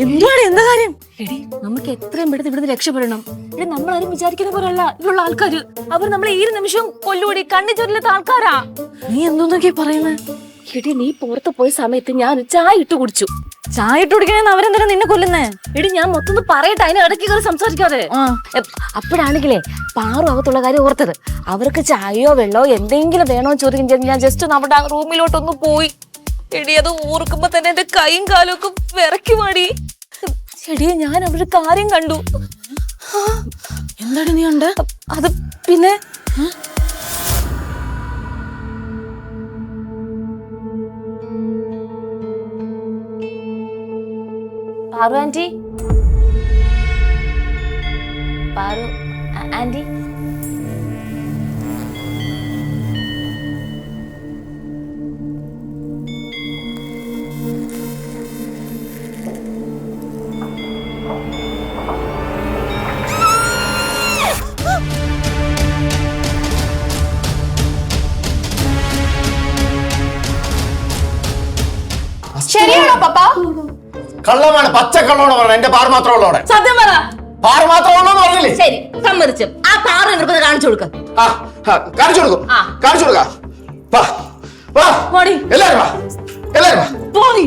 എന്തുവാണ് എന്താ കാര്യം? എടി നമുക്ക് എത്രയും പെട്ടെന്ന് ഇവിടുന്ന് രക്ഷപ്പെടണം. എടി നമ്മളാരും വിചാരിക്കുന്ന പോലെയല്ല ഇവിടുള്ള ആൾക്കാര്. അവർ നമ്മളെ ഈ നിമിഷം കൊല്ലൂടി കണ്ണിച്ചോരില്ലാത്ത ആൾക്കാരാ. നീ എന്തോന്നൊക്കെ പറയുന്നത്? എടി നീ പുറത്ത് പോയ സമയത്ത് ഞാൻ ചായ ഇട്ട് കുടിച്ചു. ചായ ഇട്ട് കുടിക്കണേന്ന് അവരെന്തിനാ നിന്നെ കൊല്ലുന്നേ? എടി ഞാൻ മൊത്തം പറയട്ടെ, അതിന് ഇടയ്ക്ക് കയറി സംസാരിക്കാതെ. അപ്പോഴാണെങ്കിലേ പാറു അകത്തുള്ള കാര്യം ഓർത്തത്. അവർക്ക് ചായയോ വെള്ളമോ എന്തെങ്കിലും വേണോ ചോദിക്കും. ഞാൻ ജസ്റ്റ് ഒന്ന് അവിടെ റൂമിലോട്ടൊന്ന് പോയി. എടി അത് ഓർക്കുമ്പോ തന്നെ എന്റെ കൈയും കാലും ഒക്കെ വിറക്കി മാടി. എടിയെ ഞാൻ അവിടെ കാര്യം കണ്ടു. എന്താണ് നീ ഉണ്ട്? അത് പിന്നെ പാറു ആന്റി, പാറു ആന്റി, ശരിയാണോ പപ്പ? കള്ളമാണ്, പച്ചക്കള്ളമാണ് പറഞ്ഞത്. എന്റെ പാറ മാത്രമേ ഉള്ളൂ അവിടെ. സത്യം പറ. പാറ മാത്രമേ ഉള്ളൂ എന്ന് പറഞ്ഞില്ലേ? ശരി, സമ്മതിച്ചു. ആ പാറ നിർബന്ധം കാണിച്ചു കൊടുക്ക. കാണിച്ചു കൊടുക്കും, കാണിച്ചു കൊടുക്കാം. എല്ലാരും വാ, എല്ലാരും വാ. പോടി.